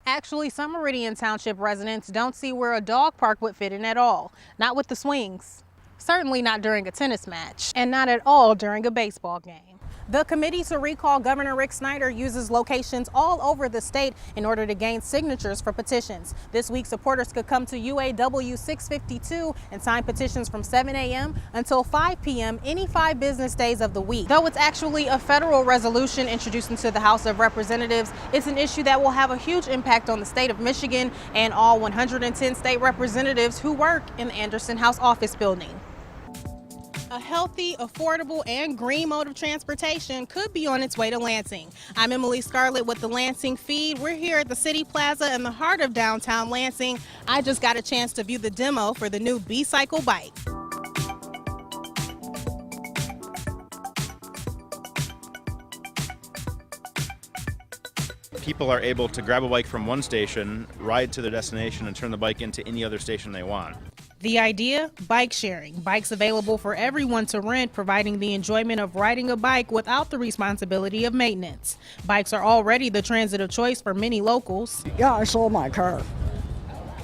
Actually, some Meridian Township residents don't see where a dog park would fit in at all. Not with the swings. Certainly not during a tennis match, and not at all during a baseball game. The committee to recall Governor Rick Snyder uses locations all over the state in order to gain signatures for petitions. This week, supporters could come to UAW 652 and sign petitions from 7 a.m. until 5 p.m. any 5 business days of the week. Though it's actually a federal resolution introduced into the House of Representatives, it's an issue that will have a huge impact on the state of Michigan and all 110 state representatives who work in the Anderson House office building. A healthy, affordable, and green mode of transportation could be on its way to Lansing. I'm EScarlett with the Lansing Feed. We're here at the City Plaza in the heart of downtown Lansing. I just got a chance to view the demo for the new B-Cycle bike. People are able to grab a bike from one station, ride to their destination, and turn the bike into any other station they want. The idea? Bike sharing. Bikes available for everyone to rent, providing the enjoyment of riding a bike without the responsibility of maintenance. Bikes are already the transit of choice for many locals. Yeah, I sold my car.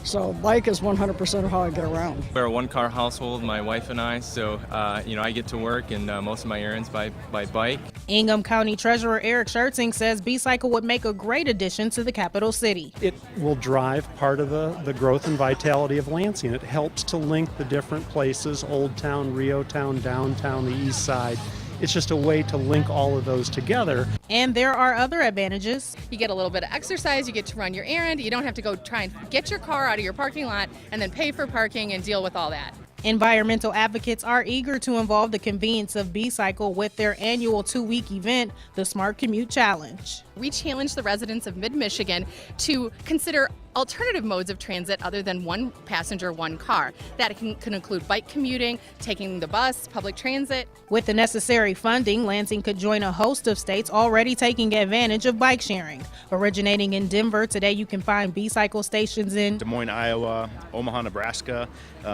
So bike is 100% of how I get around. We're a one-car household, my wife and I, so I get to work and most of my errands by bike. Ingham County Treasurer Eric Schertzing says B-Cycle would make a great addition to the capital city. It will drive part of the growth and vitality of Lansing. It helps to link the different places, Old Town, Rio Town, downtown, the east side. It's just a way to link all of those together. And there are other advantages. You get a little bit of exercise, you get to run your errand, you don't have to go try and get your car out of your parking lot and then pay for parking and deal with all that. Environmental advocates are eager to involve the convenience of B-Cycle with their annual 2-week event, the Smart Commute Challenge. We challenge the residents of mid-Michigan to consider alternative modes of transit other than one passenger, one car. That can include bike commuting, taking the bus, public transit. With the necessary funding, Lansing could join a host of states already taking advantage of bike sharing. Originating in Denver, today you can find B-Cycle stations in Des Moines, Iowa, Omaha, Nebraska,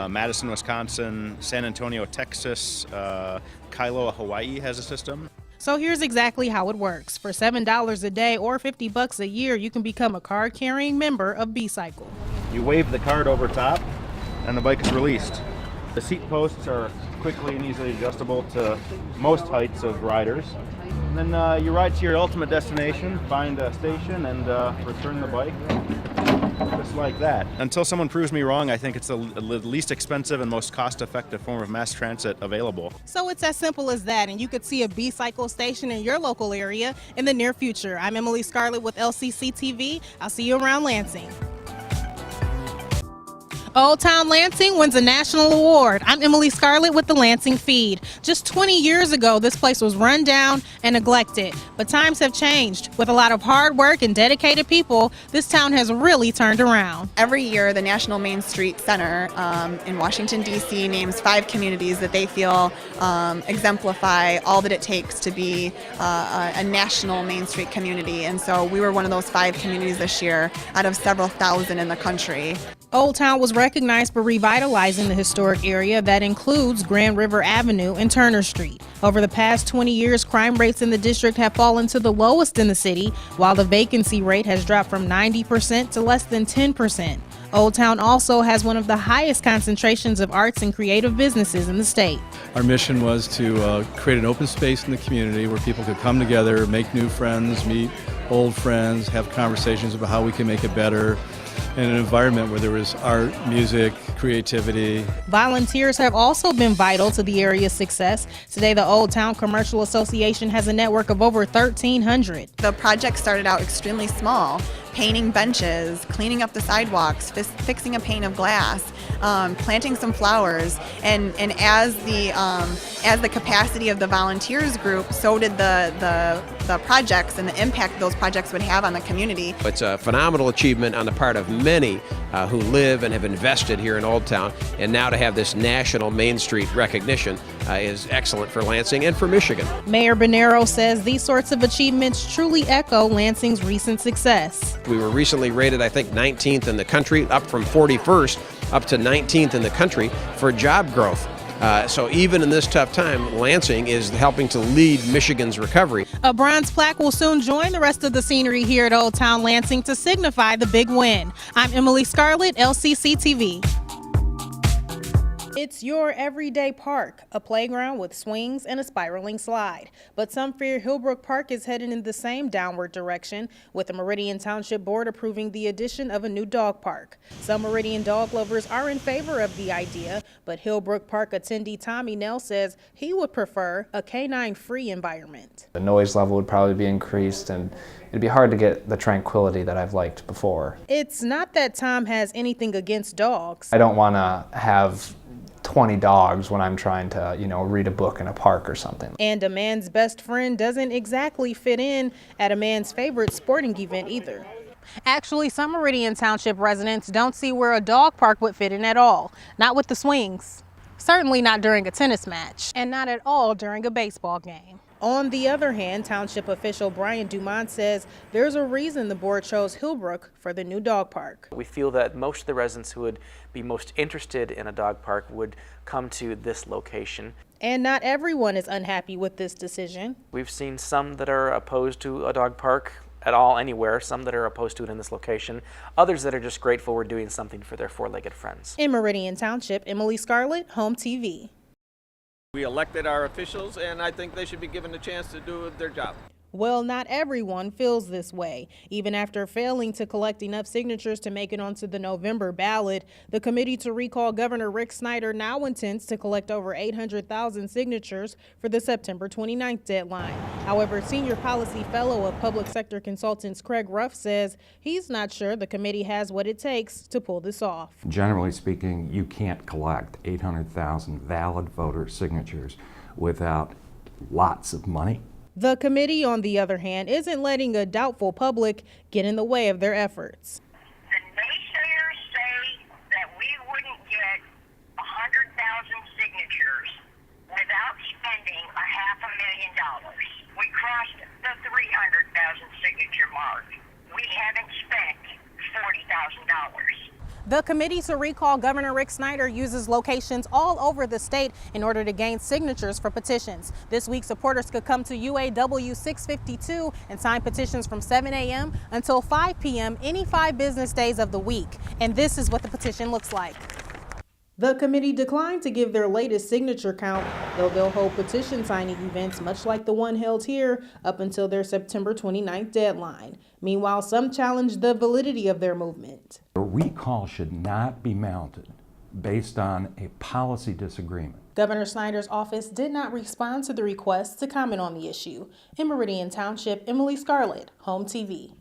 Madison, Wisconsin, San Antonio, Texas, Kailua, Hawaii has a system. So here's exactly how it works. For $7 a day or $50 a year, you can become a card-carrying member of B-Cycle. You wave the card over top and the bike is released. The seat posts are quickly and easily adjustable to most heights of riders. And then you ride to your ultimate destination, find a station, and return the bike. Just like that. Until someone proves me wrong, I think it's the least expensive and most cost-effective form of mass transit available. So it's as simple as that, and you could see a B-Cycle station in your local area in the near future. I'm EScarlett with LCC TV. I'll see you around Lansing. Old Town Lansing wins a national award. I'm EScarlett with the Lansing Feed. Just 20 years ago, this place was run down and neglected. But times have changed. With a lot of hard work and dedicated people, this town has really turned around. Every year, the National Main Street Center in Washington, D.C. names 5 communities that they feel exemplify all that it takes to be a national Main Street community. And so we were one of those 5 communities this year out of several thousand in the country. Old Town was recognized for revitalizing the historic area that includes Grand River Avenue and Turner Street. Over the past 20 years, crime rates in the district have fallen to the lowest in the city, while the vacancy rate has dropped from 90% to less than 10%. Old Town also has one of the highest concentrations of arts and creative businesses in the state. Our mission was to create an open space in the community where people could come together, make new friends, meet old friends, have conversations about how we can make it better, in an environment where there was art, music, creativity. Volunteers have also been vital to the area's success. Today, the Old Town Commercial Association has a network of over 1,300. The project started out extremely small, painting benches, cleaning up the sidewalks, fixing a pane of glass, planting some flowers, and as the capacity of the volunteers grew, so did the projects and the impact those projects would have on the community. It's a phenomenal achievement on the part of many who live and have invested here in Old Town, and now to have this national Main Street recognition is excellent for Lansing and for Michigan. Mayor Bonero says these sorts of achievements truly echo Lansing's recent success. We were recently rated, I think, 19th in the country, up from 41st up to 19th in the country for job growth. So even in this tough time, Lansing is helping to lead Michigan's recovery. A bronze plaque will soon join the rest of the scenery here at Old Town Lansing to signify the big win. I'm EScarlett, LCC TV. It's your everyday park, a playground with swings and a spiraling slide. But some fear Hillbrook Park is headed in the same downward direction, with the Meridian Township Board approving the addition of a new dog park. Some Meridian dog lovers are in favor of the idea, but Hillbrook Park attendee Tommy Nell says he would prefer a canine-free environment. The noise level would probably be increased, and it'd be hard to get the tranquility that I've liked before. It's not that Tom has anything against dogs. I don't want to have 20 dogs when I'm trying to, read a book in a park or something. And a man's best friend doesn't exactly fit in at a man's favorite sporting event either. Actually, some Meridian Township residents don't see where a dog park would fit in at all. Not with the swings. Certainly not during a tennis match. And not at all during a baseball game. On the other hand, Township official Brian Dumont says there's a reason the board chose Hillbrook for the new dog park. We feel that most of the residents who would be most interested in a dog park would come to this location. And not everyone is unhappy with this decision. We've seen some that are opposed to a dog park at all anywhere, some that are opposed to it in this location, others that are just grateful we're doing something for their four-legged friends. In Meridian Township, EScarlett, Home TV. We elected our officials, and I think they should be given a chance to do their job. Well, not everyone feels this way. Even after failing to collect enough signatures to make it onto the November ballot, the committee to recall Governor Rick Snyder now intends to collect over 800,000 signatures for the September 29th deadline. However, senior policy fellow of public sector consultants Craig Ruff says he's not sure the committee has what it takes to pull this off. Generally speaking, you can't collect 800,000 valid voter signatures without lots of money. The committee, on the other hand, isn't letting a doubtful public get in the way of their efforts. The naysayers say that we wouldn't get 100,000 signatures without spending $500,000. We crossed the 300,000 signature mark. We haven't spent $40,000. The committee to recall Governor Rick Snyder uses locations all over the state in order to gain signatures for petitions. This week, supporters could come to UAW 652 and sign petitions from 7 a.m. until 5 p.m. any 5 business days of the week. And this is what the petition looks like. The committee declined to give their latest signature count, though they'll hold petition signing events much like the one held here up until their September 29th deadline. Meanwhile, some challenged the validity of their movement. A recall should not be mounted based on a policy disagreement. Governor Snyder's office did not respond to the request to comment on the issue. In Meridian Township, EScarlett, Home TV.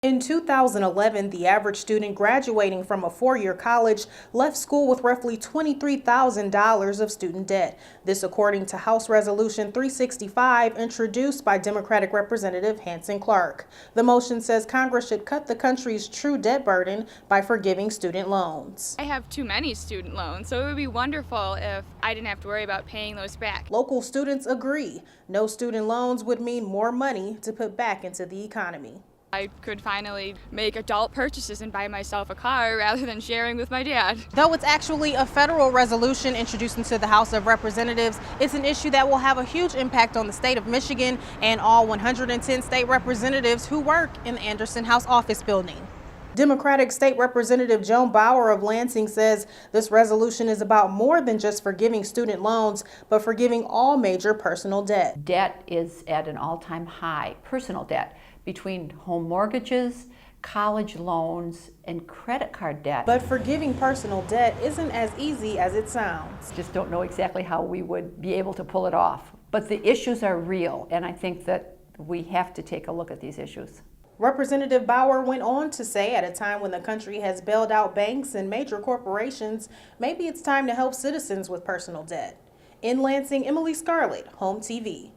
In 2011, the average student graduating from a 4-year college left school with roughly $23,000 of student debt. This according to House Resolution 365 introduced by Democratic Representative Hanson Clark. The motion says Congress should cut the country's true debt burden by forgiving student loans. I have too many student loans, so it would be wonderful if I didn't have to worry about paying those back. Local students agree. No student loans would mean more money to put back into the economy. I could finally make adult purchases and buy myself a car rather than sharing with my dad. Though it's actually a federal resolution introduced into the House of Representatives, it's an issue that will have a huge impact on the state of Michigan and all 110 state representatives who work in the Anderson House office building. Democratic State Representative Joan Bauer of Lansing says this resolution is about more than just forgiving student loans, but forgiving all major personal debt. Debt is at an all-time high, personal debt, between home mortgages, college loans, and credit card debt. But forgiving personal debt isn't as easy as it sounds. Just don't know exactly how we would be able to pull it off. But the issues are real, and I think that we have to take a look at these issues. Representative Bauer went on to say at a time when the country has bailed out banks and major corporations, maybe it's time to help citizens with personal debt. In Lansing, EScarlett, Home TV.